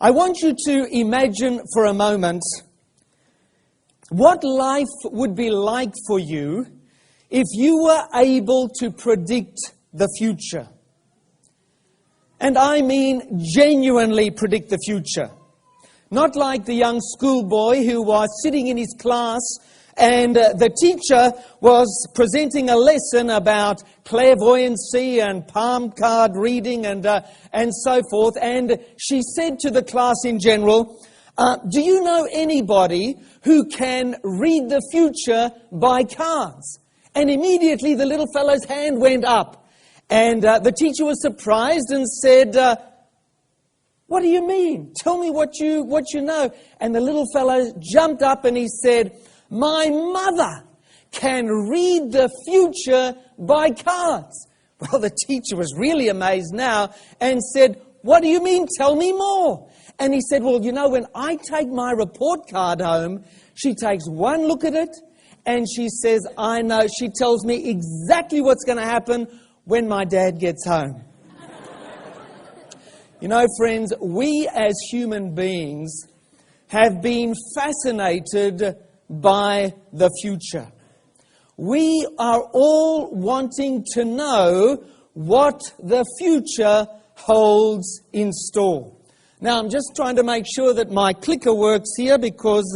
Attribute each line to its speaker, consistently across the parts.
Speaker 1: I want you to imagine for a moment what life would be like for you if you were able to predict the future. And I mean genuinely predict the future. Not like the young schoolboy who was sitting in his class and the teacher was presenting a lesson about clairvoyancy and palm card reading and so forth. And she said to the class in general, do you know anybody who can read the future by cards? And immediately the little fellow's hand went up. And the teacher was surprised and said, what do you mean? Tell me what you know. And the little fellow jumped up and he said, my mother can read the future by cards. Well, the teacher was really amazed now and said, what do you mean? Tell me more. And he said, well, you know, when I take my report card home, she takes one look at it and she says, I know. She tells me exactly what's going to happen when my dad gets home. You know, friends, we as human beings have been fascinated by the future. We are all wanting to know what the future holds in store. Now, I'm just trying to make sure that my clicker works here because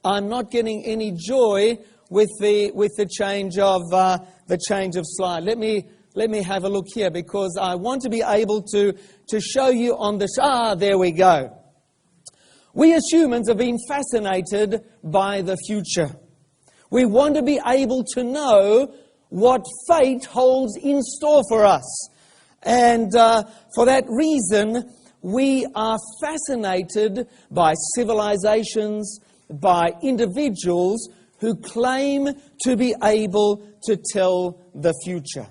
Speaker 1: I'm not getting any joy with the change of slide. Let me have a look here because I want to be able to show you on this. There we go. We as humans have been fascinated by the future. We want to be able to know what fate holds in store for us. And for that reason, we are fascinated by civilizations, by individuals who claim to be able to tell the future.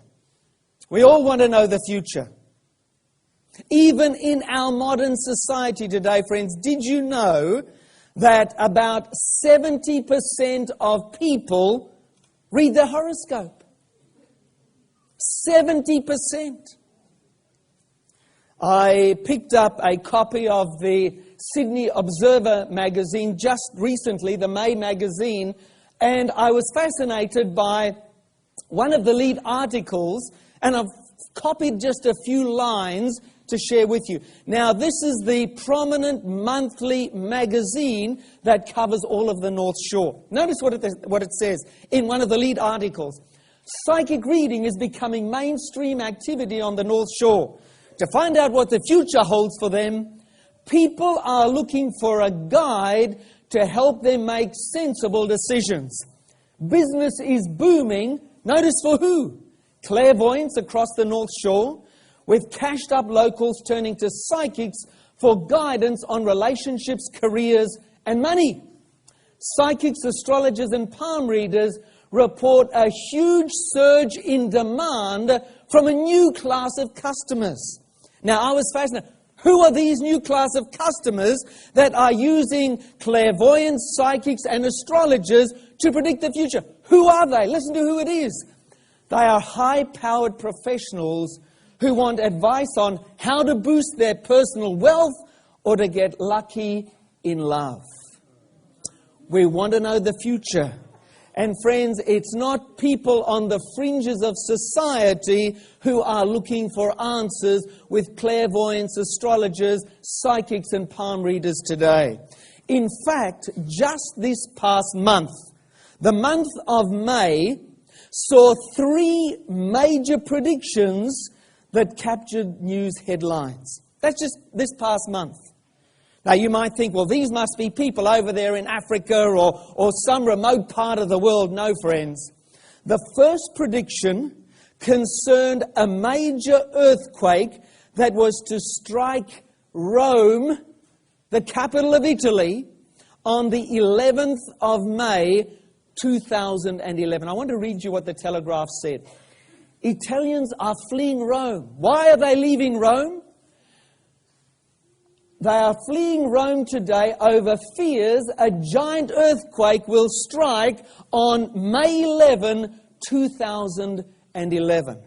Speaker 1: We all want to know the future. Even in our modern society today, friends, did you know that about 70% of people read their horoscope? 70%. I picked up a copy of the Sydney Observer magazine just recently, the May magazine, and I was fascinated by one of the lead articles, and I've copied just a few lines to share with you. Now, this is the prominent monthly magazine that covers all of the North Shore. Notice what it says in one of the lead articles. Psychic reading is becoming mainstream activity on the North Shore. To find out what the future holds for them, people are looking for a guide to help them make sensible decisions. Business is booming. Notice for who? Clairvoyants across the North Shore, with cashed-up locals turning to psychics for guidance on relationships, careers, and money. Psychics, astrologers, and palm readers report a huge surge in demand from a new class of customers. Now, I was fascinated. Who are these new class of customers that are using clairvoyants, psychics, and astrologers to predict the future? Who are they? Listen to who it is. They are high-powered professionals who want advice on how to boost their personal wealth or to get lucky in love. We want to know the future. And friends, it's not people on the fringes of society who are looking for answers with clairvoyants, astrologers, psychics, and palm readers today. In fact, just this past month, the month of May, saw 3 major predictions that captured news headlines. That's just this past month. Now, you might think, well, these must be people over there in Africa or some remote part of the world. No, friends. The first prediction concerned a major earthquake that was to strike Rome, the capital of Italy, on the 11th of May, 2011. I want to read you what the Telegraph said. Italians are fleeing Rome. Why are they leaving Rome? They are fleeing Rome today over fears a giant earthquake will strike on May 11, 2011.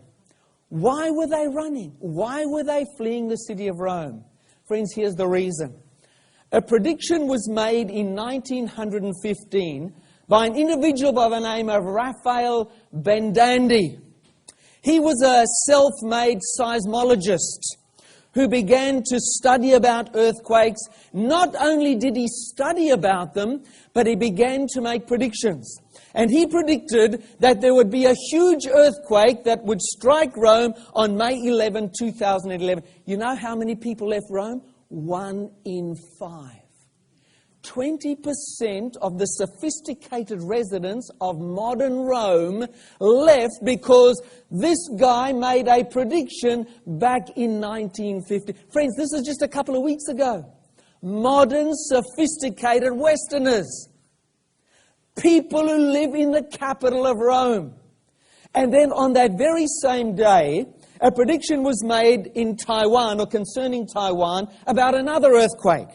Speaker 1: Why were they running? Why were they fleeing the city of Rome? Friends, here's the reason. A prediction was made in 1915 by an individual by the name of Raphael Bendandi. He was a self-made seismologist who began to study about earthquakes. Not only did he study about them, but he began to make predictions. And he predicted that there would be a huge earthquake that would strike Rome on May 11, 2011. You know how many people left Rome? 1 in 5. 20% of the sophisticated residents of modern Rome left because this guy made a prediction back in 1950. Friends, this is just a couple of weeks ago. Modern, sophisticated Westerners. People who live in the capital of Rome. And then on that very same day, a prediction was made in Taiwan, or concerning Taiwan, about another earthquake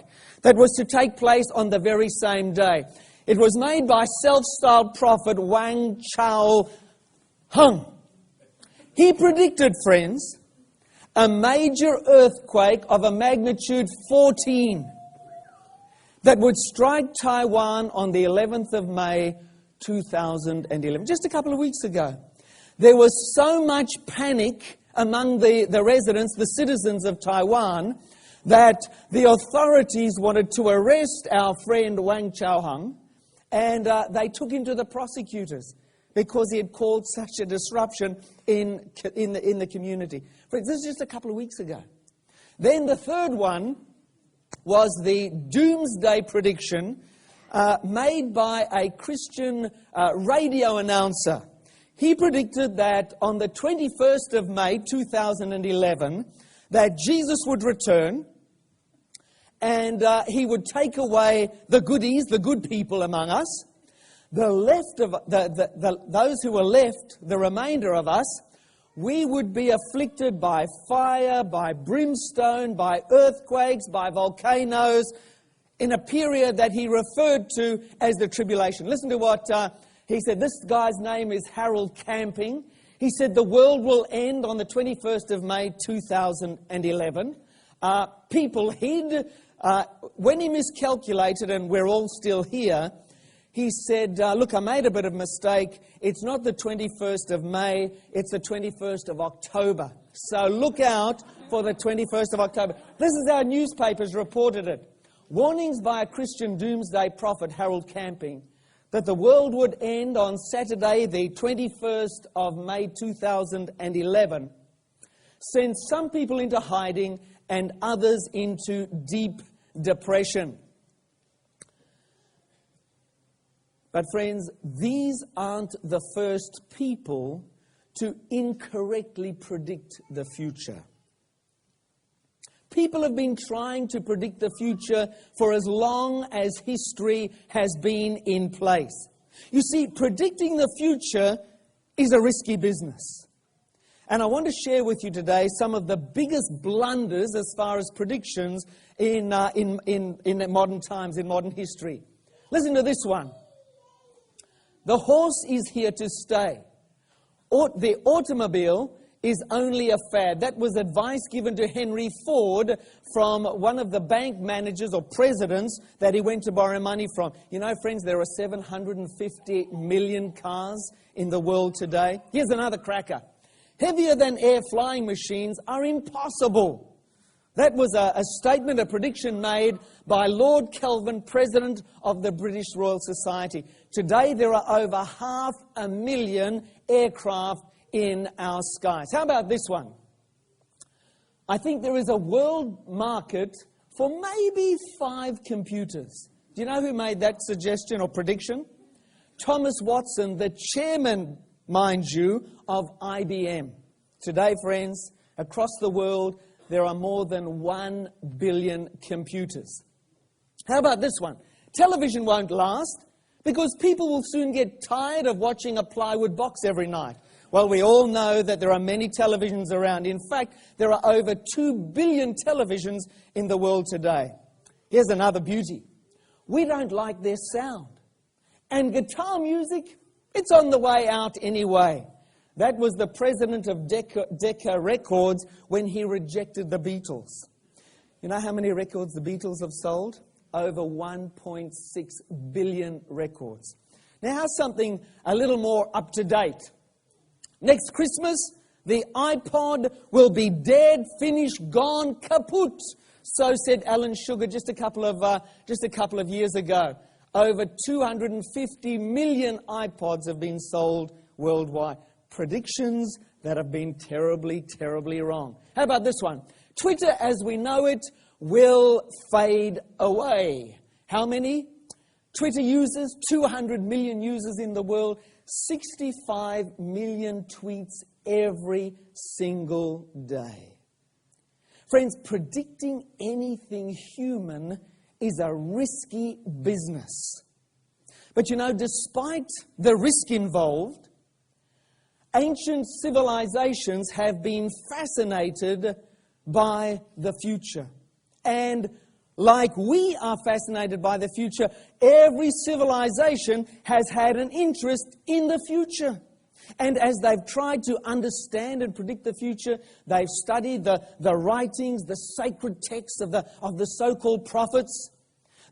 Speaker 1: that was to take place on the very same day. It was made by self-styled prophet Wang Chao-hung. He predicted, friends, a major earthquake of a magnitude 14 that would strike Taiwan on the 11th of May, 2011. Just a couple of weeks ago. There was so much panic among the residents, the citizens of Taiwan, that the authorities wanted to arrest our friend Wang Chao-hung, and they took him to the prosecutors because he had caused such a disruption in the community. Friends, this is just a couple of weeks ago. Then the third one was the doomsday prediction made by a Christian radio announcer. He predicted that on the 21st of May, 2011, that Jesus would return, and he would take away the goodies, the good people among us. The left of those who were left, the remainder of us, we would be afflicted by fire, by brimstone, by earthquakes, by volcanoes, in a period that he referred to as the tribulation. Listen to what he said. This guy's name is Harold Camping. He said the world will end on the 21st of May, 2011. People hid. When he miscalculated, and we're all still here, he said, look, I made a bit of a mistake. It's not the 21st of May, it's the 21st of October. So look out for the 21st of October. This is how newspapers reported it. Warnings by a Christian doomsday prophet, Harold Camping, that the world would end on Saturday, the 21st of May, 2011, sent some people into hiding and others into deep depression. But friends, these aren't the first people to incorrectly predict the future. People have been trying to predict the future for as long as history has been in place. You see, predicting the future is a risky business. And I want to share with you today some of the biggest blunders as far as predictions in modern times, in modern history. Listen to this one. The horse is here to stay. The automobile is only a fad. That was advice given to Henry Ford from one of the bank managers or presidents that he went to borrow money from. You know, friends, there are 750 million cars in the world today. Here's another cracker. Heavier than air flying machines are impossible. That was a statement, a prediction made by Lord Kelvin, President of the British Royal Society. Today there are over 500,000 aircraft in our skies. How about this one? I think there is a world market for maybe 5 computers. Do you know who made that suggestion or prediction? Thomas Watson, the chairman, mind you, of IBM. Today, friends, across the world, there are more than 1 billion computers. How about this one? Television won't last because people will soon get tired of watching a plywood box every night. Well, we all know that there are many televisions around. In fact, there are over 2 billion televisions in the world today. Here's another beauty. We don't like their sound. And guitar music, it's on the way out anyway. That was the president of Decca Records when he rejected the Beatles. You know how many records the Beatles have sold? over 1.6 billion records. Now, how's something a little more up to date? Next Christmas, the iPod will be dead, finished, gone, kaput. So said Alan Sugar just a couple of years ago. Over 250 million iPods have been sold worldwide. Predictions that have been terribly, terribly wrong. How about this one? Twitter, as we know it, will fade away. How many? Twitter users, 200 million users in the world, 65 million tweets every single day. Friends, predicting anything human is a risky business. But you know, despite the risk involved, ancient civilizations have been fascinated by the future. And like we are fascinated by the future, every civilization has had an interest in the future. And as they've tried to understand and predict the future, they've studied the writings, the sacred texts of the so-called prophets.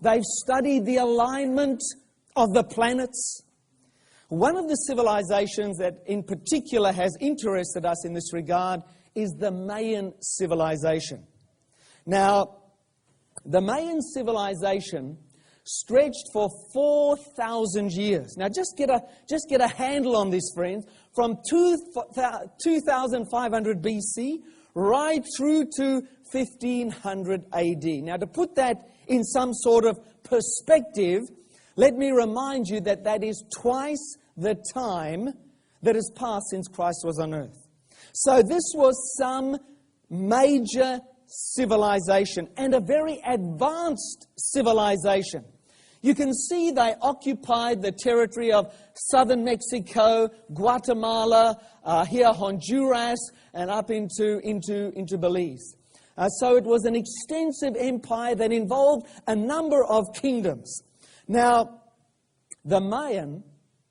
Speaker 1: They've studied the alignment of the planets. One of the civilizations that in particular has interested us in this regard is the Mayan civilization. Now, the Mayan civilization stretched for 4,000 years. Now, just get a handle on this, friends. From 2,500 BC right through to 1500 AD. Now, to put that in some sort of perspective, let me remind you that that is twice the time that has passed since Christ was on earth. So this was some major civilization, and a very advanced civilization. You can see they occupied the territory of southern Mexico, Guatemala, here Honduras, and up into Belize. So it was an extensive empire that involved a number of kingdoms. Now, the Mayan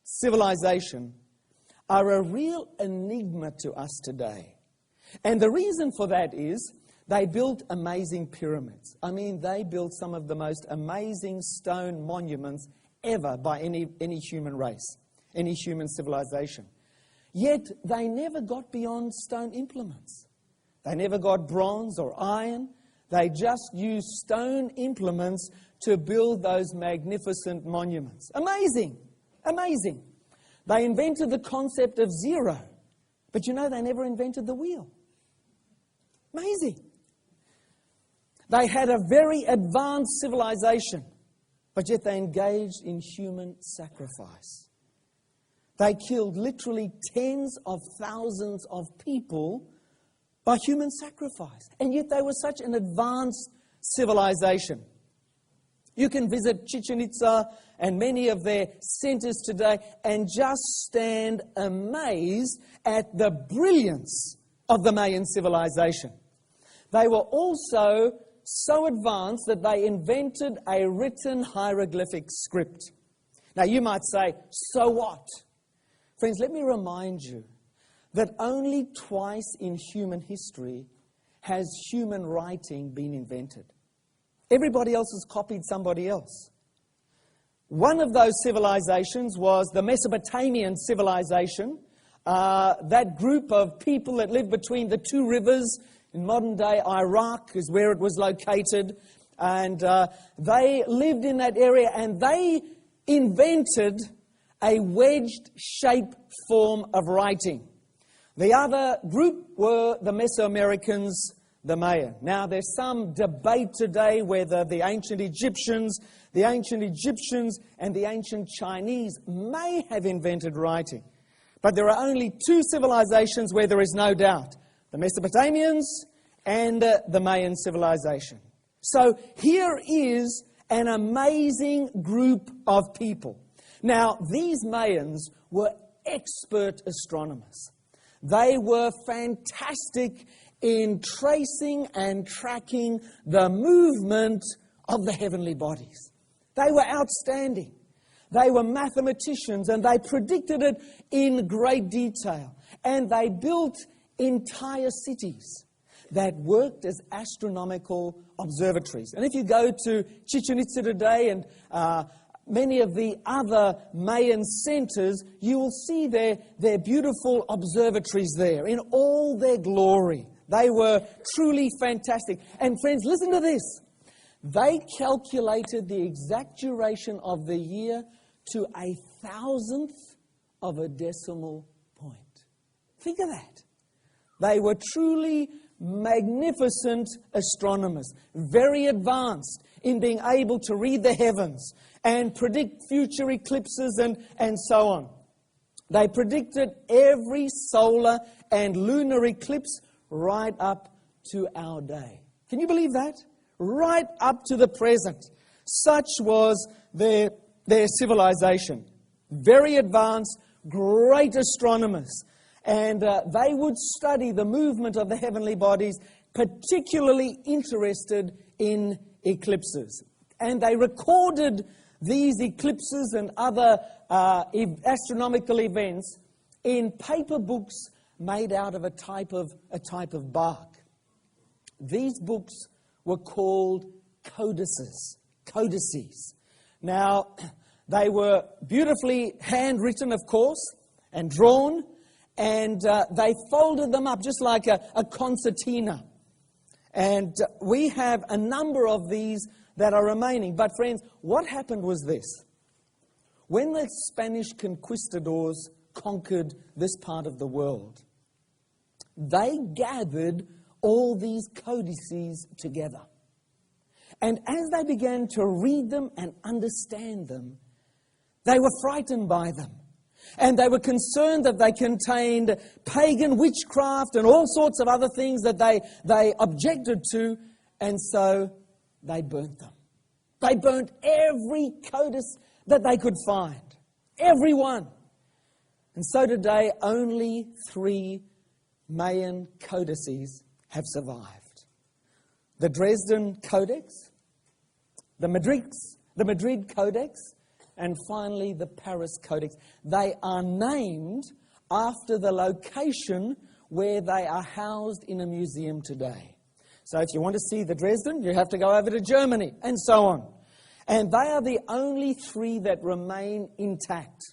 Speaker 1: civilization are a real enigma to us today. And the reason for that is they built amazing pyramids. I mean, they built some of the most amazing stone monuments ever by any human race, any human civilization. Yet, they never got beyond stone implements. They never got bronze or iron. They just used stone implements to build those magnificent monuments. Amazing! Amazing! They invented the concept of zero. But you know, they never invented the wheel. Amazing! They had a very advanced civilization, but yet they engaged in human sacrifice. They killed literally tens of thousands of people by human sacrifice. And yet they were such an advanced civilization. You can visit Chichen Itza and many of their centers today and just stand amazed at the brilliance of the Mayan civilization. They were also so advanced that they invented a written hieroglyphic script. Now you might say, so what? Friends, let me remind you that only twice in human history has human writing been invented. Everybody else has copied somebody else. One of those civilizations was the Mesopotamian civilization. That group of people that lived between the two rivers in modern-day Iraq is where it was located. And they lived in that area, and they invented a wedged-shaped form of writing. The other group were the Mesoamericans, the Mayan. Now, there's some debate today whether the ancient Egyptians and the ancient Chinese may have invented writing. But there are only two civilizations where there is no doubt: the Mesopotamians and the Mayan civilization. So here is an amazing group of people. Now, these Mayans were expert astronomers. They were fantastic in tracing and tracking the movement of the heavenly bodies. They were outstanding. They were mathematicians, and they predicted it in great detail. And they built entire cities. that worked as astronomical observatories. And if you go to Chichen Itza today and many of the other Mayan centers, you will see their beautiful observatories there in all their glory. They were truly fantastic. And friends, listen to this. They calculated the exact duration of the year to 1,000th of a decimal point. Think of that. They were truly magnificent astronomers, very advanced in being able to read the heavens and predict future eclipses and so on. They predicted every solar and lunar eclipse right up to our day. Can you believe that? Right up to the present. Such was their civilization. Very advanced, great astronomers. And they would study the movement of the heavenly bodies, particularly interested in eclipses. And they recorded these eclipses and other astronomical events in paper books made out of a type of bark. These books were called codices. Now, they were beautifully handwritten, of course, and drawn, and they folded them up just like a concertina. And we have a number of these that are remaining. But friends, what happened was this. When the Spanish conquistadors conquered this part of the world, they gathered all these codices together. And as they began to read them and understand them, they were frightened by them. And they were concerned that they contained pagan witchcraft and all sorts of other things that they objected to, and so they burnt them. They burnt every codice that they could find. Every one. And so today, only 3 Mayan codices have survived. The Dresden Codex, the Madrid Codex, and finally the Paris Codex. They are named after the location where they are housed in a museum today. So if you want to see the Dresden, you have to go over to Germany, and so on. And they are the only 3 that remain intact.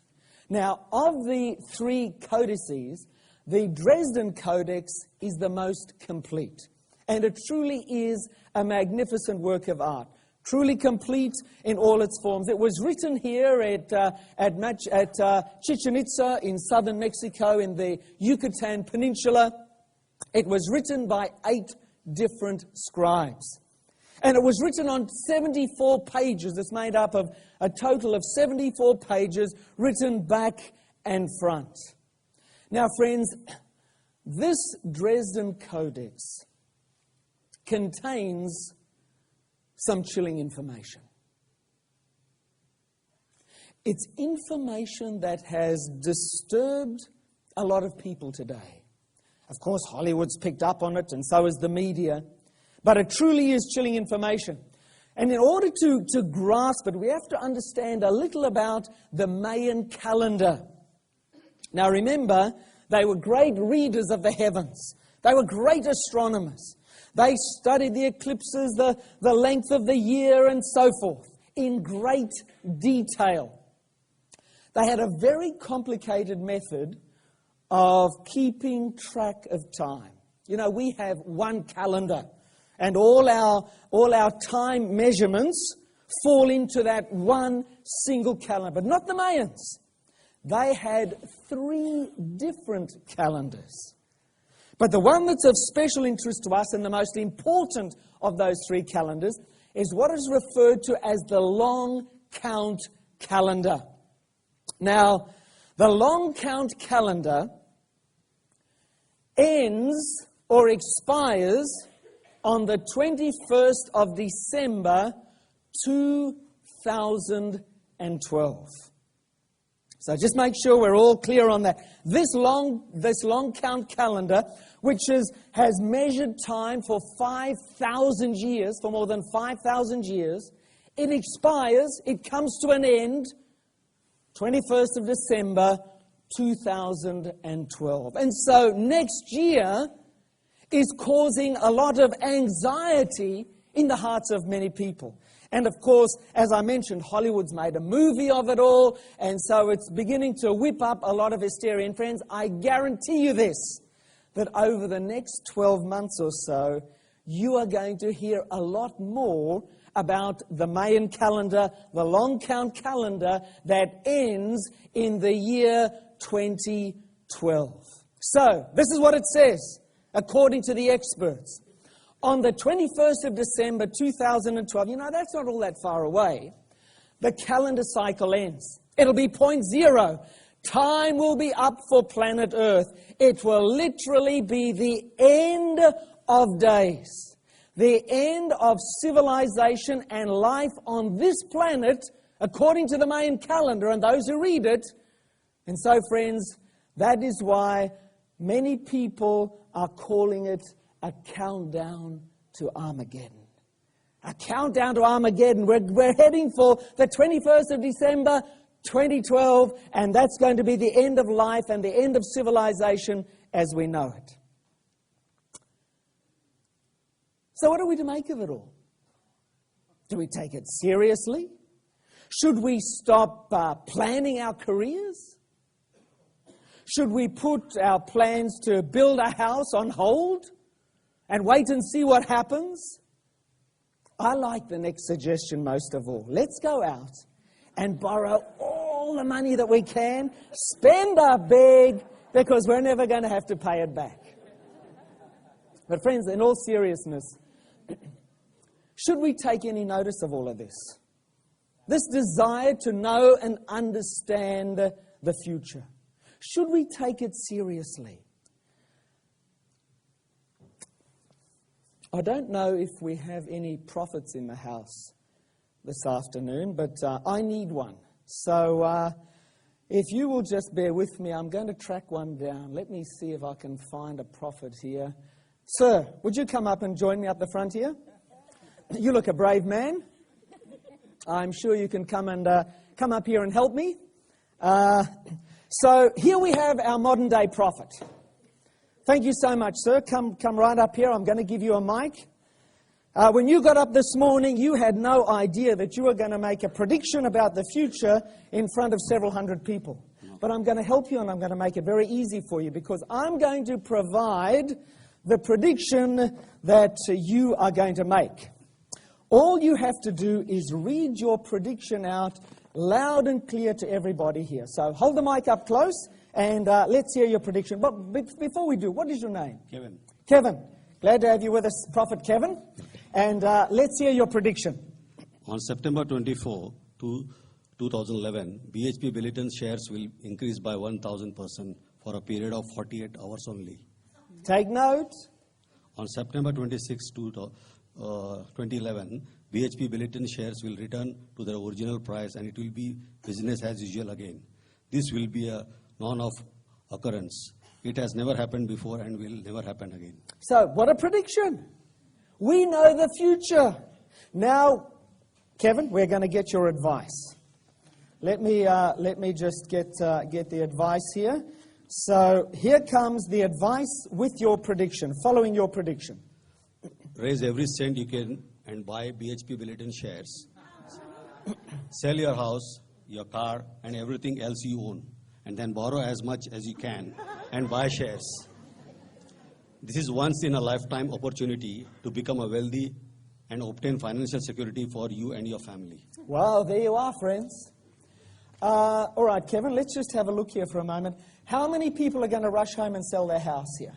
Speaker 1: Now, of the 3 codices, the Dresden Codex is the most complete. And it truly is a magnificent work of art. Truly complete in all its forms. It was written here at Chichen Itza in southern Mexico in the Yucatan Peninsula. It was written by 8 different scribes. And it was written on 74 pages. It's made up of a total of 74 pages written back and front. Now, friends, this Dresden Codex contains some chilling information. It's information that has disturbed a lot of people today. Of course, Hollywood's picked up on it, and so is the media. But it truly is chilling information. And in order to grasp it, we have to understand a little about the Mayan calendar. Now remember, they were great readers of the heavens. They were great astronomers. They studied the eclipses, the length of the year, and so forth, in great detail. They had a very complicated method of keeping track of time. You know, we have one calendar, and all our time measurements fall into that one single calendar. But not the Mayans. They had 3 different calendars. But the one that's of special interest to us, and the most important of those 3 calendars, is what is referred to as the long count calendar. Now, the long count calendar ends or expires on the 21st of December 2012. So just make sure we're all clear on that. This long count calendar, which has measured time for 5,000 years, for more than 5,000 years, it expires, it comes to an end, 21st of December 2012. And so next year is causing a lot of anxiety in the hearts of many people. And of course, as I mentioned, Hollywood's made a movie of it all, and so it's beginning to whip up a lot of hysteria. And friends, I guarantee you this, that over the next 12 months or so, you are going to hear a lot more about the Mayan calendar, the long count calendar that ends in the year 2012. So, this is what it says, according to the experts. On the 21st of December 2012, that's not all that far away, the calendar cycle ends. It'll be point zero. Time will be up for planet Earth. It will literally be the end of days. The end of civilization and life on this planet, according to the Mayan calendar and those who read it. And so, friends, that is why many people are calling it a countdown to Armageddon. A countdown to Armageddon. We're heading for the 21st of December, 2012, and that's going to be the end of life and the end of civilization as we know it. So what are we to make of it all? Do we take it seriously? Should we stop planning our careers? Should we put our plans to build a house on hold and wait and see what happens? I like the next suggestion most of all. Let's go out and borrow all the money that we can, spend our big, because we're never going to have to pay it back. But friends, in all seriousness, should we take any notice of all of this? This desire to know and understand the future. Should we take it seriously? I don't know if we have any prophets in the house this afternoon, but I need one. So if you will just bear with me, I'm going to track one down. Let me see if I can find a prophet here. Sir, would you come up and join me up the front here? You look a brave man. I'm sure you can come up here and help me. So here we have our modern day prophet. Thank you so much, sir. Come right up here. I'm going to give you a mic. When you got up this morning, you had no idea that you were going to make a prediction about the future in front of several hundred people. But I'm going to help you, and I'm going to make it very easy for you, because I'm going to provide the prediction that you are going to make. All you have to do is read your prediction out loud and clear to everybody here. So hold the mic up close, and let's hear your prediction. But before we do, what is your name?
Speaker 2: Kevin.
Speaker 1: Kevin. Glad to have you with us, Prophet Kevin. And let's hear your prediction.
Speaker 2: On September 24, 2011, BHP Billiton shares will increase by 1,000% for a period of 48 hours only.
Speaker 1: Take note.
Speaker 2: On September 26, 2011, BHP Billiton shares will return to their original price, and it will be business as usual again. This will be a non-of occurrence. It has never happened before and will never happen again.
Speaker 1: So, what a prediction. We know the future. Now, Kevin, we're going to get your advice. Let me just get the advice here. So, here comes the advice with your prediction, following your prediction.
Speaker 2: Raise every cent you can and buy BHP Billiton shares. Sell your house, your car, and everything else you own, and then borrow as much as you can and buy shares. This is once in a lifetime opportunity to become a wealthy and obtain financial security for you and your family.
Speaker 1: Well, there you are, friends. All right, Kevin, let's just have a look here for a moment. How many people are going to rush home and sell their house here?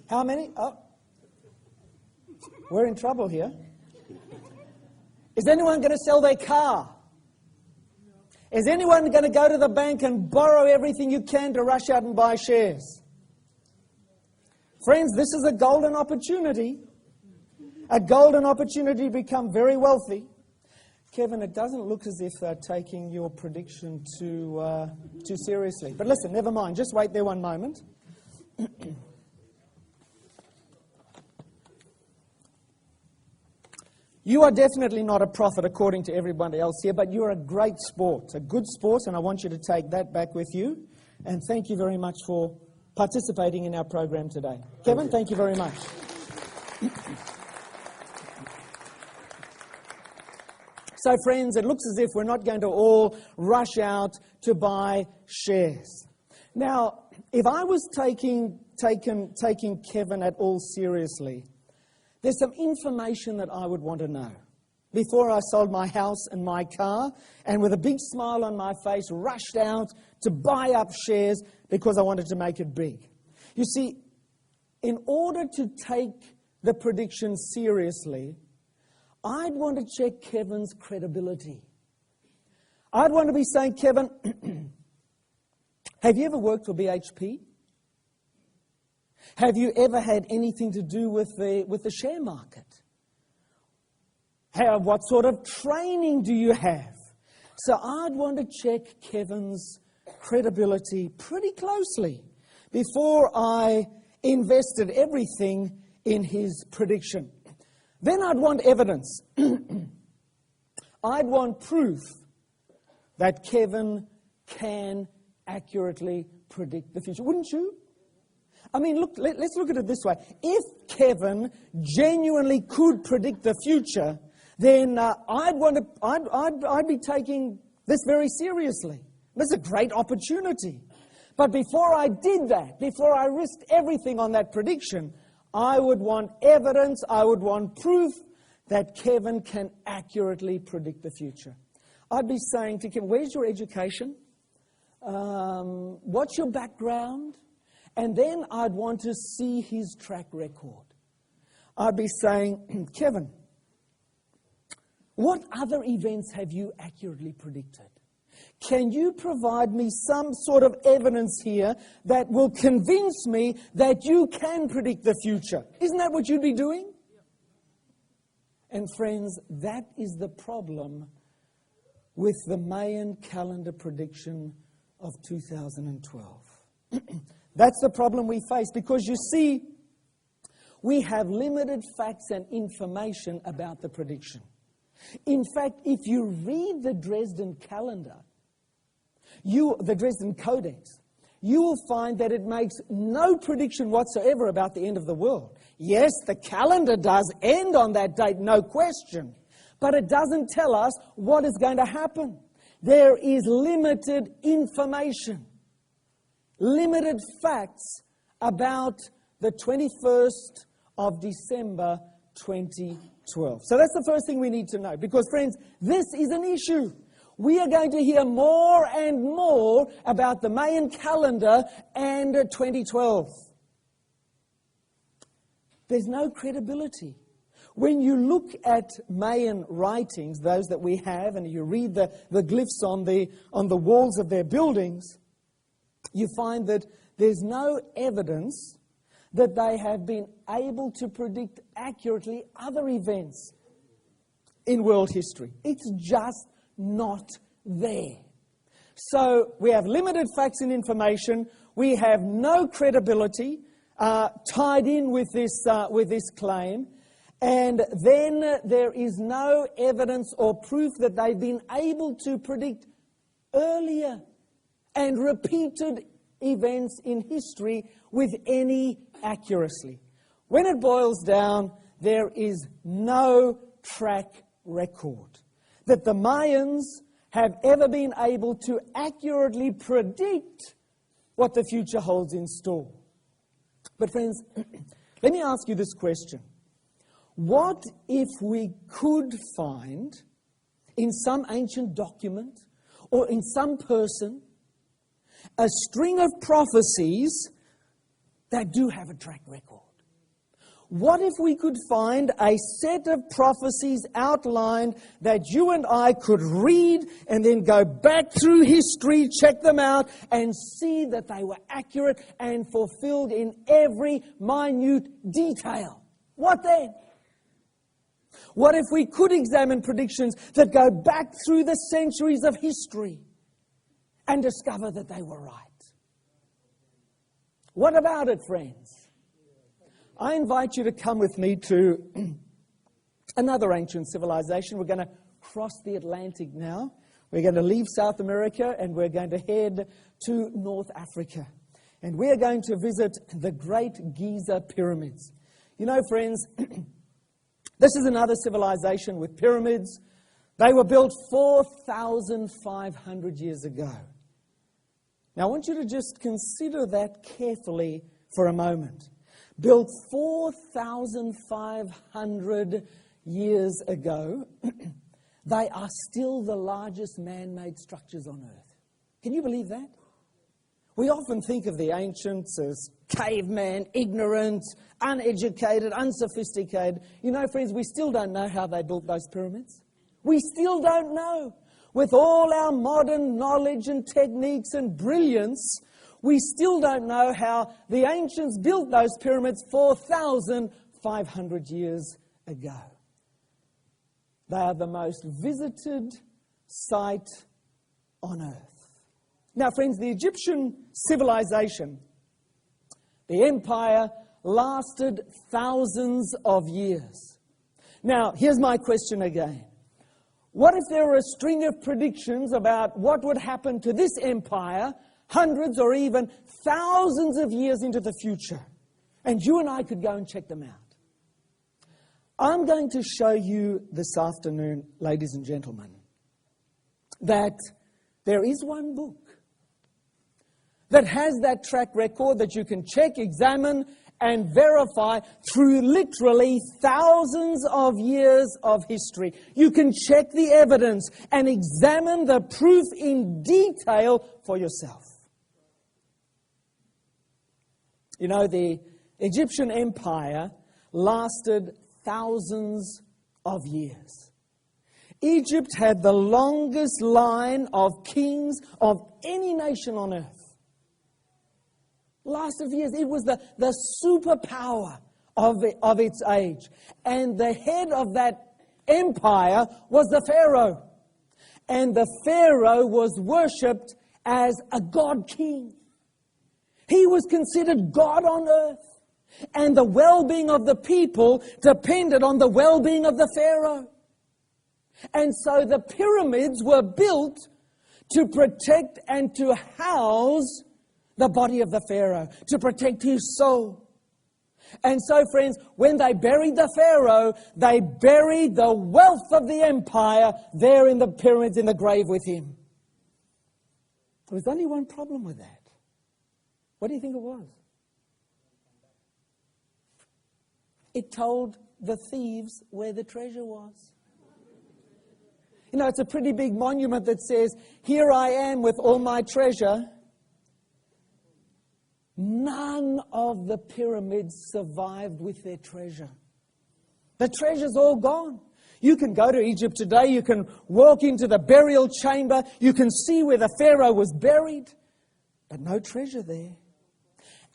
Speaker 1: How many? Oh, we're in trouble here. Is anyone going to sell their car? Is anyone going to go to the bank and borrow everything you can to rush out and buy shares? Friends, this is a golden opportunity. A golden opportunity to become very wealthy. Kevin, it doesn't look as if they're taking your prediction too seriously. But listen, never mind. Just wait there one moment. You are definitely not a prophet according to everybody else here, but you're a great sport, a good sport, and I want you to take that back with you. And thank you very much for participating in our program today. Kevin, thank you very much. So, friends, it looks as if we're not going to all rush out to buy shares. Now, if I was taking Kevin at all seriously, there's some information that I would want to know. Before I sold my house and my car, and with a big smile on my face, rushed out to buy up shares because I wanted to make it big. You see, in order to take the prediction seriously, I'd want to check Kevin's credibility. I'd want to be saying, Kevin, have you ever worked for BHP? Have you ever had anything to do with the share market? What sort of training do you have? So I'd want to check Kevin's credibility pretty closely before I invested everything in his prediction. Then I'd want evidence. I'd want proof that Kevin can accurately predict the future. Wouldn't you? I mean, look, let's look at it this way. If Kevin genuinely could predict the future, then I'd be taking this very seriously. This is a great opportunity. But before I did that, before I risked everything on that prediction, I would want evidence, I would want proof that Kevin can accurately predict the future. I'd be saying to Kevin, where's your education? What's your background? And then I'd want to see his track record. I'd be saying, Kevin, what other events have you accurately predicted? Can you provide me some sort of evidence here that will convince me that you can predict the future? Isn't that what you'd be doing? And friends, that is the problem with the Mayan calendar prediction of 2012. That's the problem we face because, you see, we have limited facts and information about the prediction. In fact, if you read the Dresden calendar, the Dresden Codex, you will find that it makes no prediction whatsoever about the end of the world. Yes, the calendar does end on that date, no question, but it doesn't tell us what is going to happen. There is limited information, limited facts about the 21st of December 2012. So that's the first thing we need to know, because, friends, this is an issue. We are going to hear more and more about the Mayan calendar and 2012. There's no credibility. When you look at Mayan writings, those that we have, and you read the glyphs on the walls of their buildings, you find that there's no evidence that they have been able to predict accurately other events in world history. It's just not there. So we have limited facts and information. We have no credibility tied in with this claim. And then there is no evidence or proof that they've been able to predict earlier and repeated events in history with any accuracy. When it boils down, there is no track record that the Mayans have ever been able to accurately predict what the future holds in store. But friends, let me ask you this question. What if we could find in some ancient document or in some person a string of prophecies that do have a track record? What if we could find a set of prophecies outlined that you and I could read and then go back through history, check them out, and see that they were accurate and fulfilled in every minute detail? What then? What if we could examine predictions that go back through the centuries of history and discover that they were right? What about it, friends? I invite you to come with me to another ancient civilization. We're going to cross the Atlantic now. We're going to leave South America and we're going to head to North Africa. And we are going to visit the Great Giza Pyramids. You know, friends, this is another civilization with pyramids. They were built 4,500 years ago. Now, I want you to just consider that carefully for a moment. Built 4,500 years ago, they are still the largest man-made structures on earth. Can you believe that? We often think of the ancients as caveman, ignorant, uneducated, unsophisticated. You know, friends, we still don't know how they built those pyramids. We still don't know. With all our modern knowledge and techniques and brilliance, we still don't know how the ancients built those pyramids 4,500 years ago. They are the most visited site on earth. Now, friends, the Egyptian civilization, the empire, lasted thousands of years. Now, here's my question again. What if there were a string of predictions about what would happen to this empire hundreds or even thousands of years into the future? And you and I could go and check them out. I'm going to show you this afternoon, ladies and gentlemen, that there is one book that has that track record that you can check, examine, and verify through literally thousands of years of history. You can check the evidence and examine the proof in detail for yourself. You know, the Egyptian empire lasted thousands of years. Egypt had the longest line of kings of any nation on earth. Last of years, it was the superpower of its age. And the head of that empire was the Pharaoh. And the Pharaoh was worshipped as a god king. He was considered God on earth. And the well-being of the people depended on the well-being of the Pharaoh. And so the pyramids were built to protect and to house the body of the Pharaoh, to protect his soul. And so, friends, when they buried the Pharaoh, they buried the wealth of the empire there in the pyramids in the grave with him. There was only one problem with that. What do you think it was? It told the thieves where the treasure was. You know, it's a pretty big monument that says, "Here I am with all my treasure." None of the pyramids survived with their treasure. The treasure's all gone. You can go to Egypt today, you can walk into the burial chamber, you can see where the Pharaoh was buried, but no treasure there.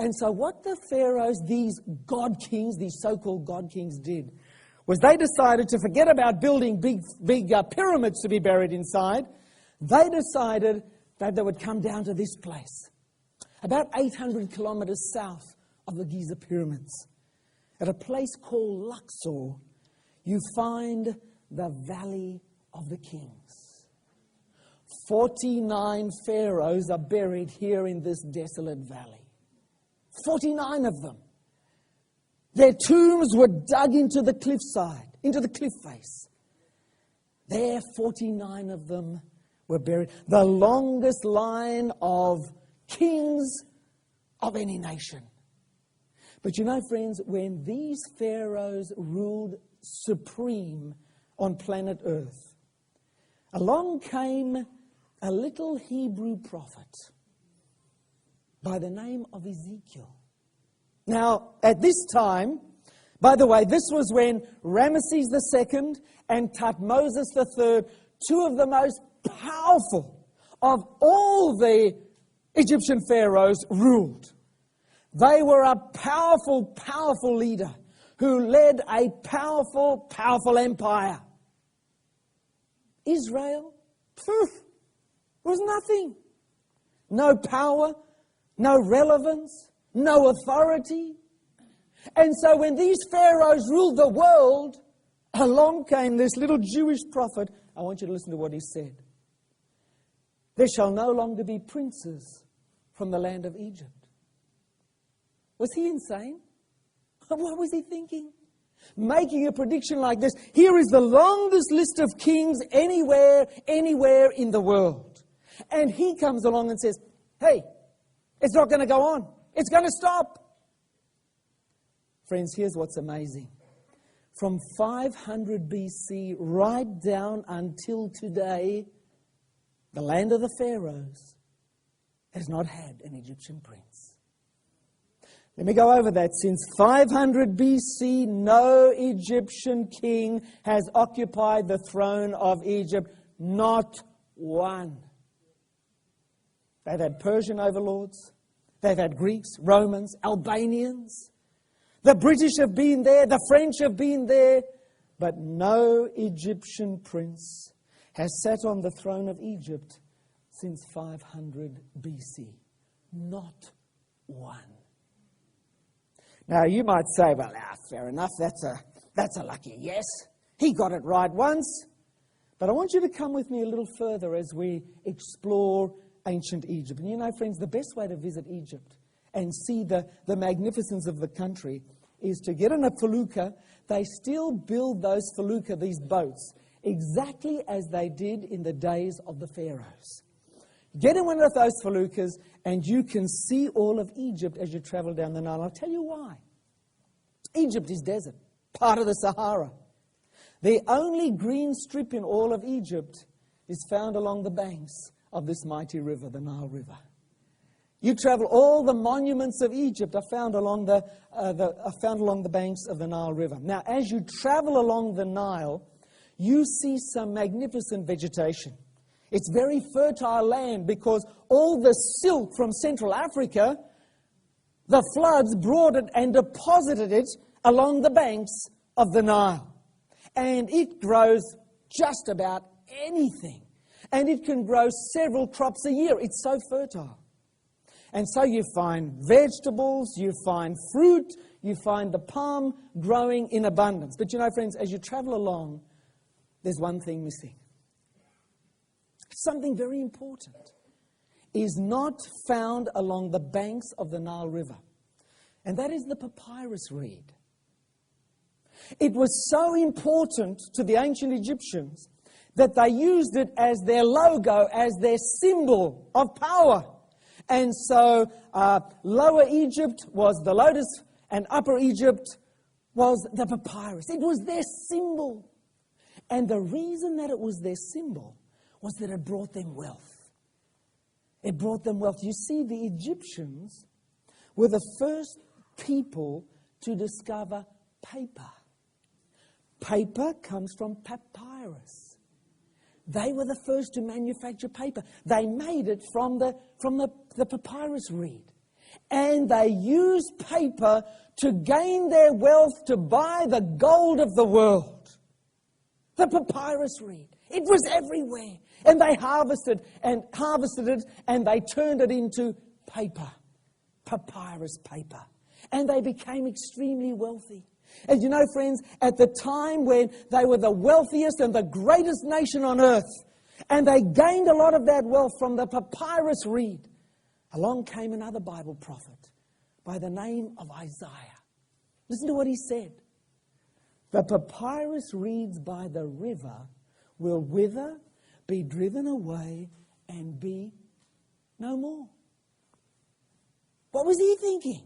Speaker 1: And so what the pharaohs, these god kings, these so-called god kings did, was they decided to forget about building big pyramids to be buried inside. They decided that they would come down to this place, about 800 kilometers south of the Giza pyramids. At a place called Luxor, you find the Valley of the Kings. 49 pharaohs are buried here in this desolate valley. 49 of them. Their tombs were dug into the cliffside, into the cliff face. There, 49 of them were buried. The longest line of kings of any nation. But you know, friends, when these pharaohs ruled supreme on planet Earth, along came a little Hebrew prophet by the name of Ezekiel. Now, at this time, by the way, this was when Ramesses II and Thutmose III, two of the most powerful of all the Egyptian pharaohs, ruled. They were a powerful, powerful leader who led a powerful, powerful empire. Israel, was nothing. No power, no relevance, no authority. And so when these pharaohs ruled the world, along came this little Jewish prophet. I want you to listen to what he said. There shall no longer be princes from the land of Egypt. Was he insane? What was he thinking? Making a prediction like this. Here is the longest list of kings anywhere in the world. And he comes along and says, hey, it's not going to go on. It's going to stop. Friends, here's what's amazing. From 500 BC right down until today, the land of the Pharaohs has not had an Egyptian prince. Let me go over that. Since 500 BC, no Egyptian king has occupied the throne of Egypt. Not one. They've had Persian overlords. They've had Greeks, Romans, Albanians. The British have been there. The French have been there. But no Egyptian prince has sat on the throne of Egypt since 500 BC. Not one. Now, you might say, well, fair enough, that's a lucky yes. He got it right once. But I want you to come with me a little further as we explore ancient Egypt. And you know, friends, the best way to visit Egypt and see the magnificence of the country is to get on a felucca. They still build those felucca, these boats, exactly as they did in the days of the pharaohs. Get in one of those feluccas and you can see all of Egypt as you travel down the Nile. I'll tell you why. Egypt is desert, part of the Sahara. The only green strip in all of Egypt is found along the banks of this mighty river, the Nile River. You travel, all the monuments of Egypt are found along the banks of the Nile River. Now, as you travel along the Nile, you see some magnificent vegetation. It's very fertile land because all the silt from Central Africa, the floods brought it and deposited it along the banks of the Nile. And it grows just about anything. And it can grow several crops a year. It's so fertile. And so you find vegetables, you find fruit, you find the palm growing in abundance. But you know, friends, as you travel along, there's one thing missing. Something very important is not found along the banks of the Nile River. And that is the papyrus reed. It was so important to the ancient Egyptians that they used it as their logo, as their symbol of power. And so Lower Egypt was the lotus and Upper Egypt was the papyrus. It was their symbol. And the reason that it was their symbol was that it brought them wealth. It brought them wealth. You see, the Egyptians were the first people to discover paper. Paper comes from papyrus. They were the first to manufacture paper. They made it from the papyrus reed. And they used paper to gain their wealth, to buy the gold of the world. The papyrus reed. It was everywhere. And they harvested it, and they turned it into paper. Papyrus paper. And they became extremely wealthy. And you know, friends, at the time when they were the wealthiest and the greatest nation on earth, and they gained a lot of that wealth from the papyrus reed, along came another Bible prophet by the name of Isaiah. Listen to what he said. The papyrus reeds by the river will wither, be driven away, and be no more. What was he thinking?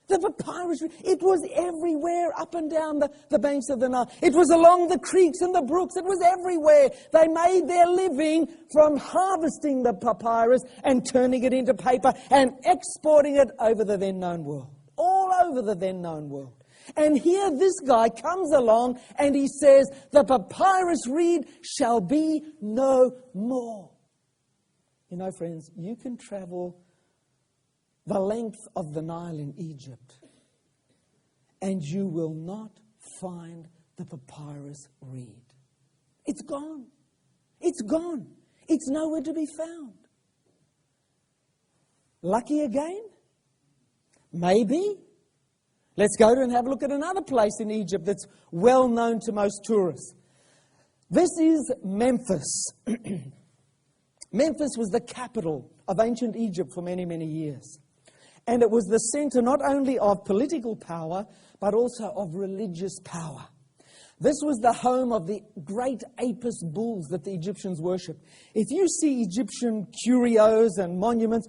Speaker 1: The papyrus, it was everywhere up and down the banks of the Nile. It was along the creeks and the brooks. It was everywhere. They made their living from harvesting the papyrus and turning it into paper and exporting it over the then known world. All over the then known world. And here this guy comes along and he says, the papyrus reed shall be no more. You know, friends, you can travel the length of the Nile in Egypt, and you will not find the papyrus reed. It's gone. It's gone. It's nowhere to be found. Lucky again? Maybe. Let's go and have a look at another place in Egypt that's well known to most tourists. This is Memphis. Memphis was the capital of ancient Egypt for many, many years. And it was the center not only of political power, but also of religious power. This was the home of the great Apis bulls that the Egyptians worshipped. If you see Egyptian curios and monuments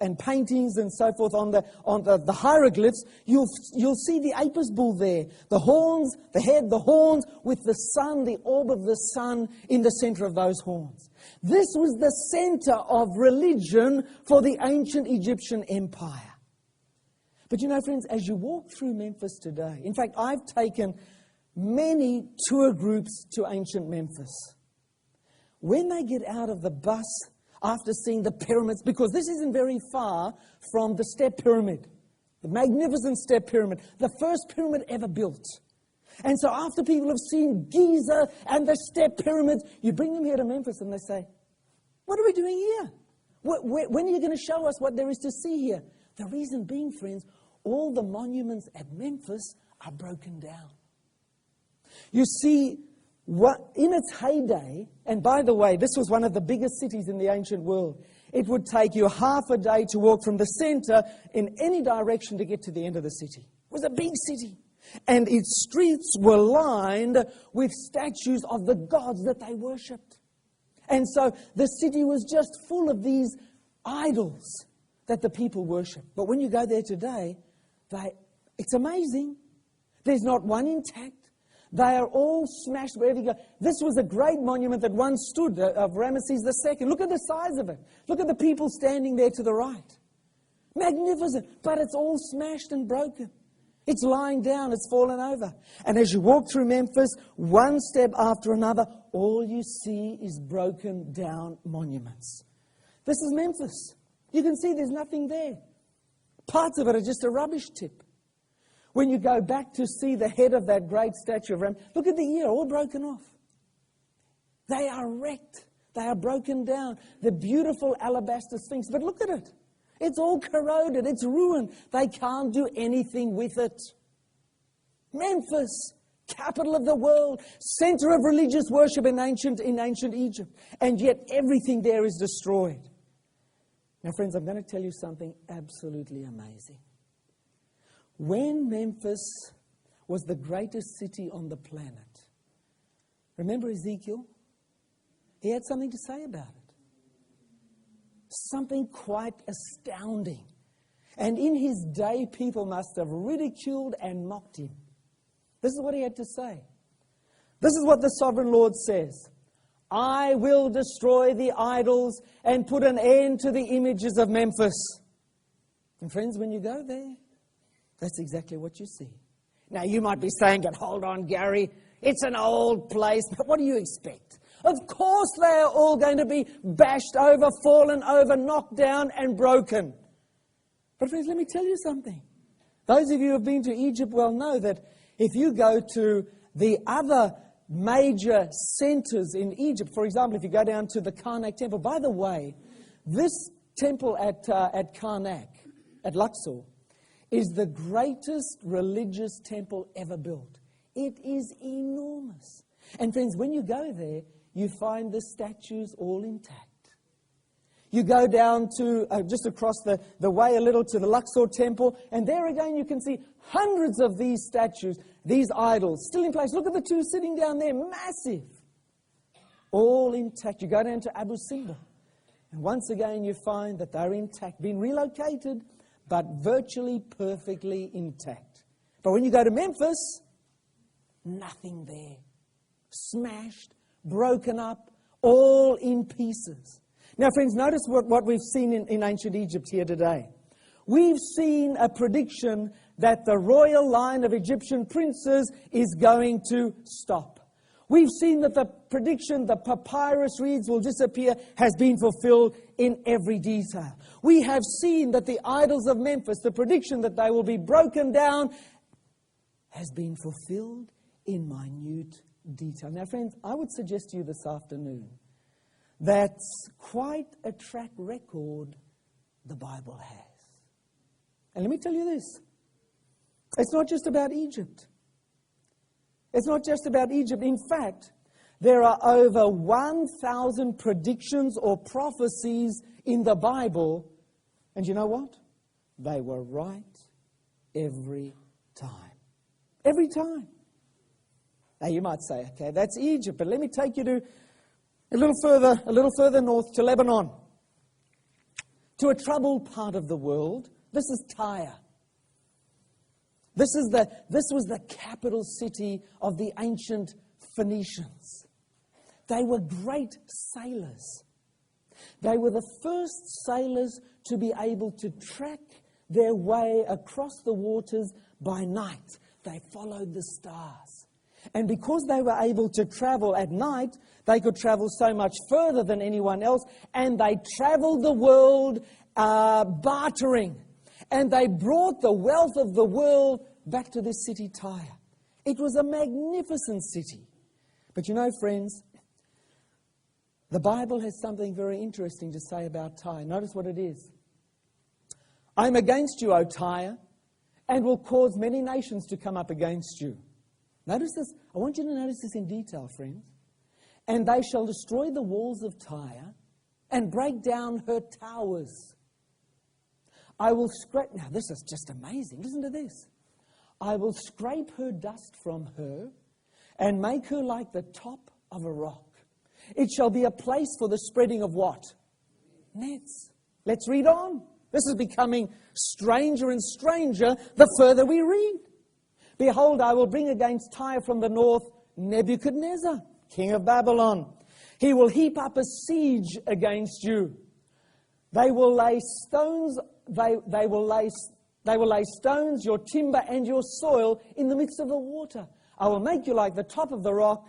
Speaker 1: and paintings and so forth on the hieroglyphs, you'll see the Apis bull there. The horns, the head, the horns, with the sun, the orb of the sun in the center of those horns. This was the center of religion for the ancient Egyptian empire. But you know, friends, as you walk through Memphis today, in fact, I've taken many tour groups to ancient Memphis. When they get out of the bus after seeing the pyramids, because this isn't very far from the Step Pyramid, the magnificent Step Pyramid, the first pyramid ever built. And so after people have seen Giza and the Step Pyramids, you bring them here to Memphis and they say, what are we doing here? When are you going to show us what there is to see here? The reason being, friends, all the monuments at Memphis are broken down. You see, in its heyday, and by the way, this was one of the biggest cities in the ancient world, it would take you half a day to walk from the center in any direction to get to the end of the city. It was a big city. And its streets were lined with statues of the gods that they worshipped. And so the city was just full of these idols that the people worship. But when you go there today, it's amazing. There's not one intact. They are all smashed wherever you go. This was a great monument that once stood of Ramesses II. Look at the size of it. Look at the people standing there to the right. Magnificent. But it's all smashed and broken. It's lying down. It's fallen over. And as you walk through Memphis, one step after another, all you see is broken down monuments. This is Memphis. You can see there's nothing there. Parts of it are just a rubbish tip. When you go back to see the head of that great statue of Ram, look at the ear, all broken off. They are wrecked. They are broken down. The beautiful alabaster sphinx, but look at it. It's all corroded. It's ruined. They can't do anything with it. Memphis, capital of the world, center of religious worship in ancient Egypt. And yet everything there is destroyed. Now, friends, I'm going to tell you something absolutely amazing. When Memphis was the greatest city on the planet, remember Ezekiel? He had something to say about it. Something quite astounding. And in his day, people must have ridiculed and mocked him. This is what he had to say. This is what the sovereign Lord says. I will destroy the idols and put an end to the images of Memphis. And friends, when you go there, that's exactly what you see. Now, you might be saying, hold on, Gary, it's an old place, but what do you expect? Of course they are all going to be bashed over, fallen over, knocked down and broken. But friends, let me tell you something. Those of you who have been to Egypt well know that if you go to the other major centers in Egypt, for example, if you go down to the Karnak temple, by the way, this temple at Karnak, at Luxor, is the greatest religious temple ever built. It is enormous. And friends, when you go there, you find the statues all intact. You go down to, just across the way a little to the Luxor temple, and there again you can see hundreds of these statues, these idols, still in place. Look at the two sitting down there, massive. All intact. You go down to Abu Simbel, and once again you find that they're intact, been relocated, but virtually perfectly intact. But when you go to Memphis, nothing there. Smashed, broken up, all in pieces. Now, friends, notice what we've seen in ancient Egypt here today. We've seen a prediction that the royal line of Egyptian princes is going to stop. We've seen that the prediction, the papyrus reeds will disappear, has been fulfilled in every detail. We have seen that the idols of Memphis, the prediction that they will be broken down, has been fulfilled in minute detail. Now, friends, I would suggest to you this afternoon that's quite a track record the Bible has. And let me tell you this. It's not just about Egypt. It's not just about Egypt. In fact, there are over 1,000 predictions or prophecies in the Bible. And you know what? they were right every time. Every time. Now you might say, okay, that's Egypt, but let me take you to a little further north to Lebanon, to a troubled part of the world. This is Tyre. This was the capital city of the ancient Phoenicians. They were great sailors. They were the first sailors to be able to track their way across the waters by night. They followed the stars. And because they were able to travel at night, they could travel so much further than anyone else, and they traveled the world bartering. And they brought the wealth of the world back to this city, Tyre. It was a magnificent city. But you know, friends, the Bible has something very interesting to say about Tyre. Notice what it is. I'm against you, O Tyre, and will cause many nations to come up against you. Notice this. I want you to notice this in detail, friends. And they shall destroy the walls of Tyre and break down her towers. I will scrape... Now, this is just amazing. Listen to this. I will scrape her dust from her and make her like the top of a rock. It shall be a place for the spreading of what? Nets. Let's read on. This is becoming stranger and stranger the further we read. Behold, I will bring against Tyre from the north Nebuchadnezzar, king of Babylon. He will heap up a siege against you. They will lay stones, they will lay stones, your timber and your soil in the midst of the water. I will make you like the top of a rock.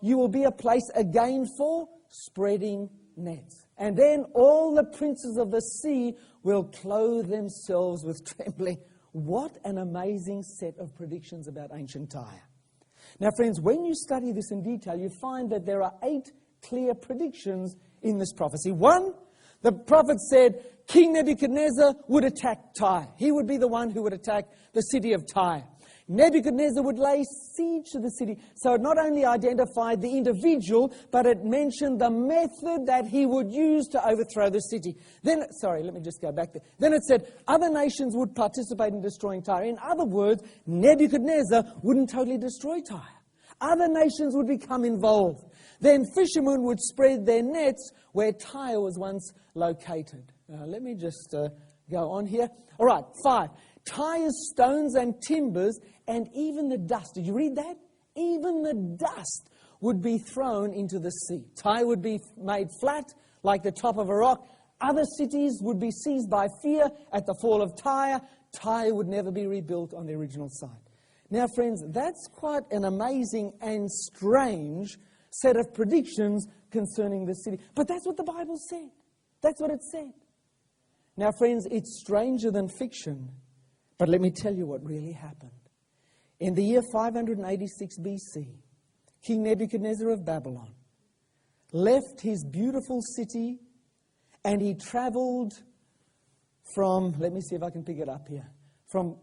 Speaker 1: You will be a place again for spreading nets. And then all the princes of the sea will clothe themselves with trembling. What an amazing set of predictions about ancient Tyre. Now, friends, when you study this in detail, you find that there are 8 clear predictions in this prophecy. 1, the prophet said King Nebuchadnezzar would attack Tyre. He would be the one who would attack the city of Tyre. Nebuchadnezzar would lay siege to the city. So it not only identified the individual, but it mentioned the method that he would use to overthrow the city. Then, let me just go back there. Then it said other nations would participate in destroying Tyre. In other words, Nebuchadnezzar wouldn't totally destroy Tyre. Other nations would become involved. Then fishermen would spread their nets where Tyre was once located. Let me just go on here. All right, 5. Tyre's stones and timbers and even the dust. Did you read that? Even the dust would be thrown into the sea. Tyre would be made flat like the top of a rock. Other cities would be seized by fear at the fall of Tyre. Tyre would never be rebuilt on the original site. Now, friends, that's quite an amazing and strange set of predictions concerning the city. But that's what the Bible said. That's what it said. Now, friends, it's stranger than fiction. But let me tell you what really happened. In the year 586 BC, King Nebuchadnezzar of Babylon left his beautiful city and he traveled from, let me see if I can pick it up here, I'm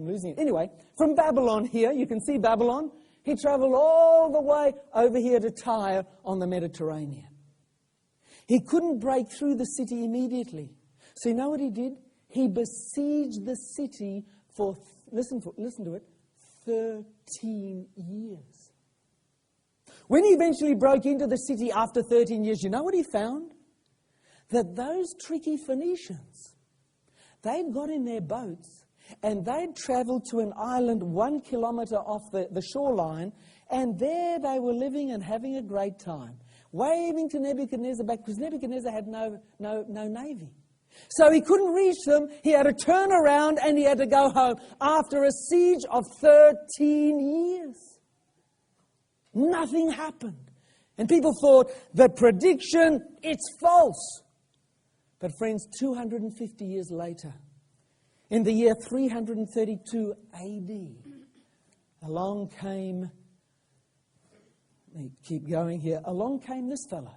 Speaker 1: losing it. Anyway, from Babylon here, you can see Babylon, he traveled all the way over here to Tyre on the Mediterranean. He couldn't break through the city immediately. So you know what he did? He besieged the city for, listen to it, 13 years. When he eventually broke into the city after 13 years, you know what he found? That those tricky Phoenicians, they'd got in their boats and they'd traveled to an island 1 kilometer off the shoreline, and there they were living and having a great time, waving to Nebuchadnezzar back, because Nebuchadnezzar had no navy. So he couldn't reach them. He had to turn around and he had to go home after a siege of 13 years. Nothing happened. And people thought, the prediction, it's false. But friends, 250 years later, in the year 332 AD, along came, let me keep going here, along came this fellow,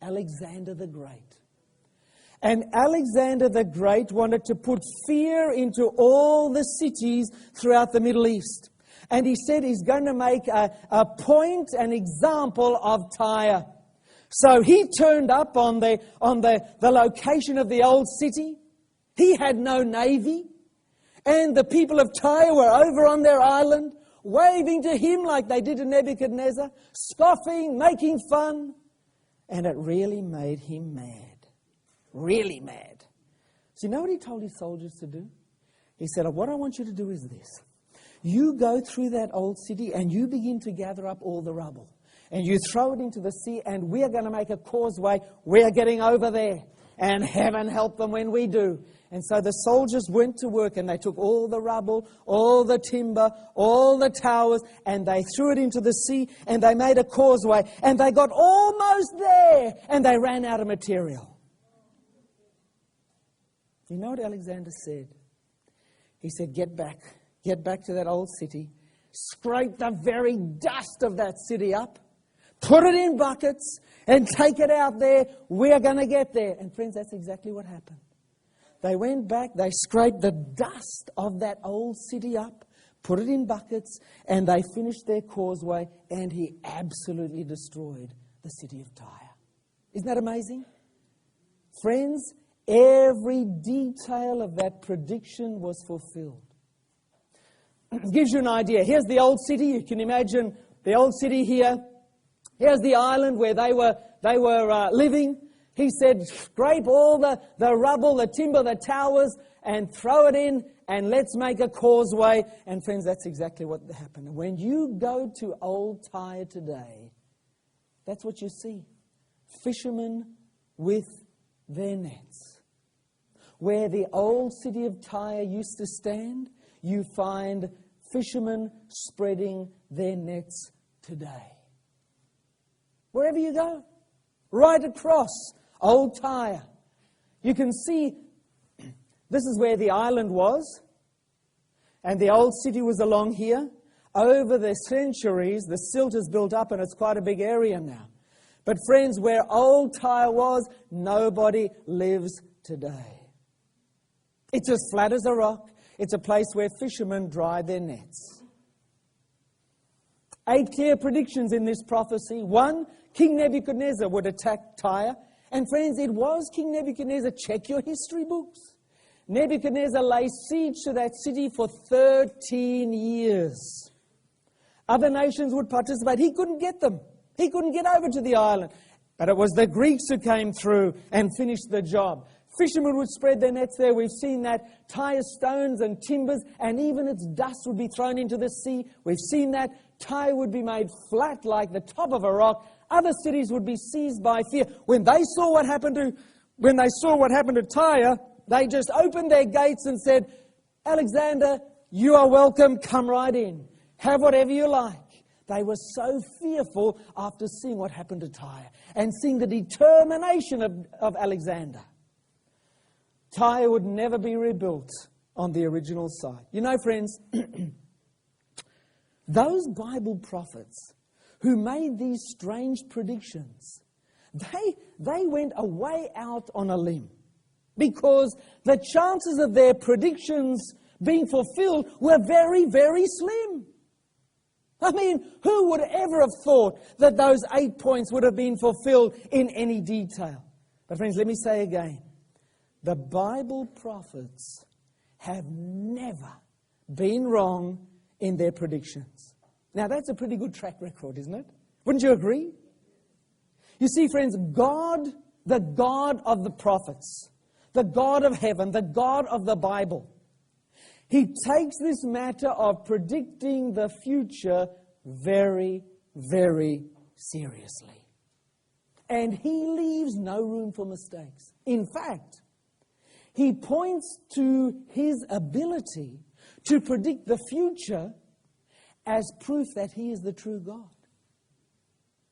Speaker 1: Alexander the Great. And Alexander the Great wanted to put fear into all the cities throughout the Middle East. And he said he's going to make a point, an example of Tyre. So he turned up on the location of the old city. He had no navy. And the people of Tyre were over on their island, waving to him like they did to Nebuchadnezzar, scoffing, making fun. And it really made him mad. Really mad. So you know what he told his soldiers to do? He said, what I want you to do is this. You go through that old city and you begin to gather up all the rubble. And you throw it into the sea, and we are going to make a causeway. We are getting over there. And heaven help them when we do. And so the soldiers went to work, and they took all the rubble, all the timber, all the towers, and they threw it into the sea, and they made a causeway. And they got almost there, and they ran out of material. You know what Alexander said? He said, get back to that old city, scrape the very dust of that city up, put it in buckets, and take it out there. We're going to get there. And friends, that's exactly what happened. They went back, they scraped the dust of that old city up, put it in buckets, and they finished their causeway, and he absolutely destroyed the city of Tyre. Isn't that amazing? Friends, every detail of that prediction was fulfilled. It gives you an idea. Here's the old city. You can imagine the old city here. Here's the island where they were living. He said, scrape all the rubble, the timber, the towers, and throw it in, and let's make a causeway. And friends, that's exactly what happened. When you go to old Tyre today, that's what you see. Fishermen with their nets. Where the old city of Tyre used to stand, you find fishermen spreading their nets today. Wherever you go, right across old Tyre, you can see this is where the island was, and the old city was along here. Over the centuries, the silt has built up, and it's quite a big area now. But friends, where old Tyre was, nobody lives today. It's as flat as a rock. It's a place where fishermen dry their nets. 8 clear predictions in this prophecy. 1, King Nebuchadnezzar would attack Tyre. And friends, it was King Nebuchadnezzar. Check your history books. Nebuchadnezzar lay siege to that city for 13 years. Other nations would participate. He couldn't get them. He couldn't get over to the island. But it was the Greeks who came through and finished the job. Fishermen would spread their nets there. We've seen that. Tyre stones and timbers, and even its dust would be thrown into the sea. We've seen that. Tyre would be made flat like the top of a rock. Other cities would be seized by fear. When they saw what happened to Tyre, they just opened their gates and said, Alexander, you are welcome. Come right in. Have whatever you like. They were so fearful after seeing what happened to Tyre and seeing the determination of Alexander. Tyre would never be rebuilt on the original site. You know, friends, those Bible prophets who made these strange predictions, they went away out on a limb because the chances of their predictions being fulfilled were very, very slim. I mean, who would ever have thought that those 8 points would have been fulfilled in any detail? But friends, let me say again, the Bible prophets have never been wrong in their predictions. Now, that's a pretty good track record, isn't it? Wouldn't you agree? You see, friends, God, the God of the prophets, the God of heaven, the God of the Bible, He takes this matter of predicting the future very, very seriously. And He leaves no room for mistakes. In fact, He points to His ability to predict the future as proof that He is the true God.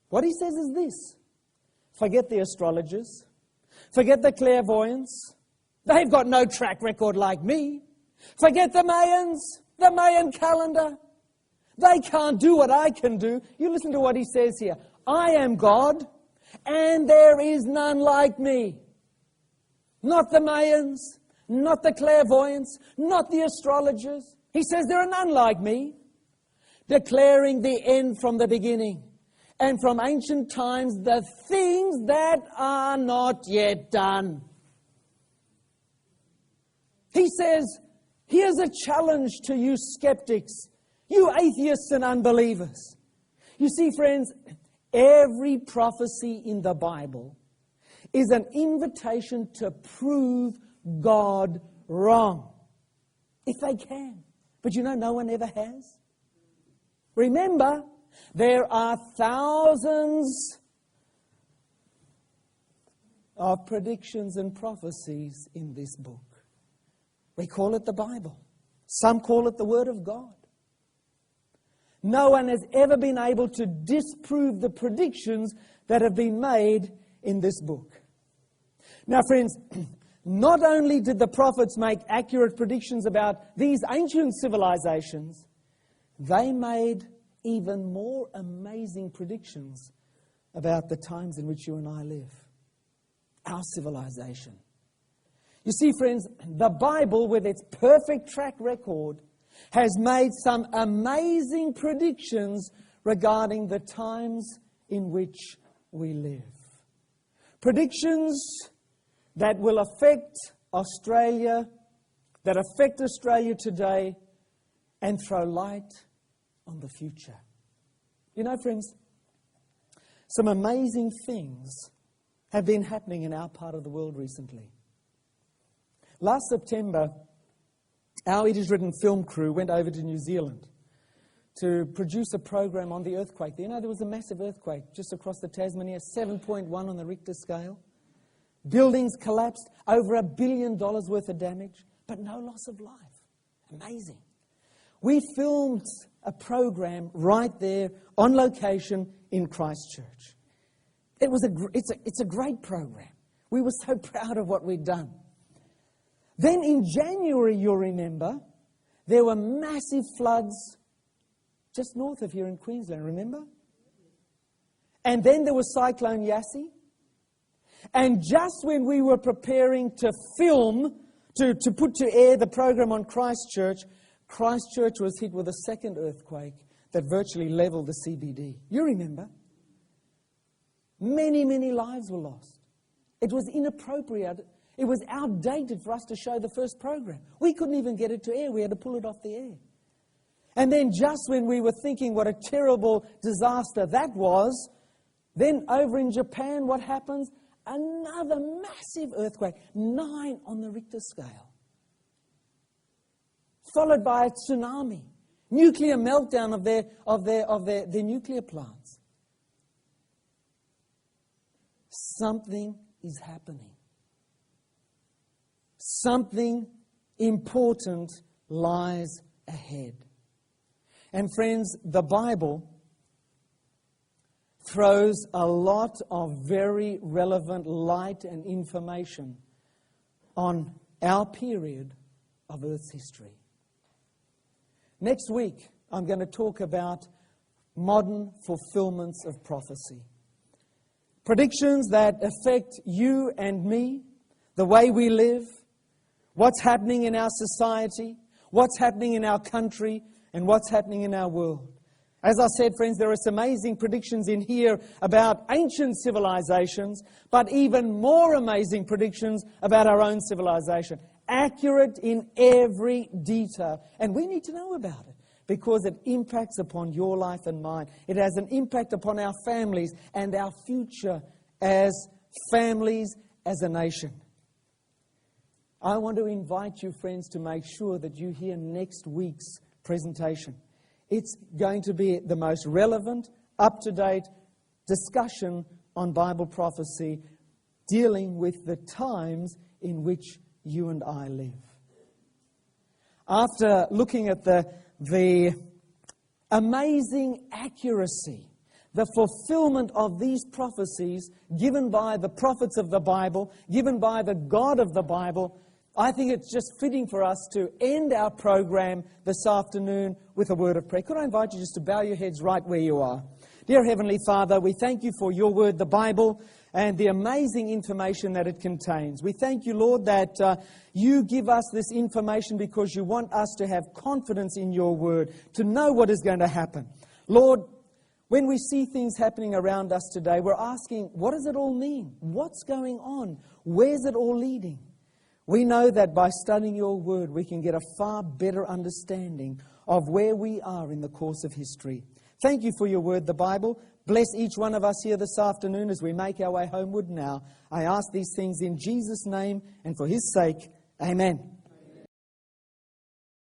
Speaker 1: What He says is this: forget the astrologers, forget the clairvoyants. They've got no track record like me. Forget the Mayans, the Mayan calendar. They can't do what I can do. You listen to what He says here. I am God, and there is none like me. Not the Mayans, not the clairvoyants, not the astrologers. He says there are none like me, declaring the end from the beginning and from ancient times the things that are not yet done. He says, here's a challenge to you skeptics, you atheists and unbelievers. You see, friends, every prophecy in the Bible is an invitation to prove God wrong, if they can. But you know, no one ever has. Remember, there are thousands of predictions and prophecies in this book. We call it the Bible. Some call it the Word of God. No one has ever been able to disprove the predictions that have been made in this book. Now, friends, not only did the prophets make accurate predictions about these ancient civilizations, they made even more amazing predictions about the times in which you and I live, our civilization. You see, friends, the Bible, with its perfect track record, has made some amazing predictions regarding the times in which we live. Predictions that will affect Australia, that affect Australia today, and throw light on the future. You know, friends, some amazing things have been happening in our part of the world recently. Last September, our It Is Written film crew went over to New Zealand to produce a program on the earthquake. You know, there was a massive earthquake just across the Tasmania, 7.1 on the Richter scale. Buildings collapsed, over $1 billion worth of damage, but no loss of life. Amazing. We filmed a program right there on location in Christchurch. It's a great program. We were so proud of what we'd done. Then in January, you'll remember, there were massive floods just north of here in Queensland, remember? And then there was Cyclone Yassi. And just when we were preparing to film, to put to air the program on Christchurch, Christchurch was hit with a second earthquake that virtually leveled the CBD. You remember? Many, many lives were lost. It was inappropriate. It was outdated for us to show the first program. We couldn't even get it to air. We had to pull it off the air. And then just when we were thinking what a terrible disaster that was, then over in Japan, what happens? Another massive earthquake, 9 on the Richter scale. Followed by a tsunami, nuclear meltdown of their nuclear plants. Something is happening. Something important lies ahead. And friends, the Bible throws a lot of very relevant light and information on our period of Earth's history. Next week, I'm going to talk about modern fulfillments of prophecy. Predictions that affect you and me, the way we live, what's happening in our society, what's happening in our country, and what's happening in our world. As I said, friends, there are some amazing predictions in here about ancient civilizations, but even more amazing predictions about our own civilization. Accurate in every detail. And we need to know about it because it impacts upon your life and mine. It has an impact upon our families and our future as families, as a nation. I want to invite you, friends, to make sure that you hear next week's presentation. It's going to be the most relevant, up-to-date discussion on Bible prophecy, dealing with the times in which you and I live. After looking at the amazing accuracy, the fulfillment of these prophecies given by the prophets of the Bible, given by the God of the Bible, I think it's just fitting for us to end our program this afternoon with a word of prayer. Could I invite you just to bow your heads right where you are? Dear Heavenly Father, we thank you for your word, the Bible, and the amazing information that it contains. We thank you, Lord, that you give us this information because you want us to have confidence in your word, to know what is going to happen. Lord, When we see things happening around us today, we're asking, what does it all mean? What's going on? Where's it all leading? We know that by studying your word, we can get a far better understanding of where we are in the course of history. Thank you for your word, the Bible. Bless each one of us here this afternoon as we make our way homeward now. I ask these things in Jesus' name and for his sake. Amen.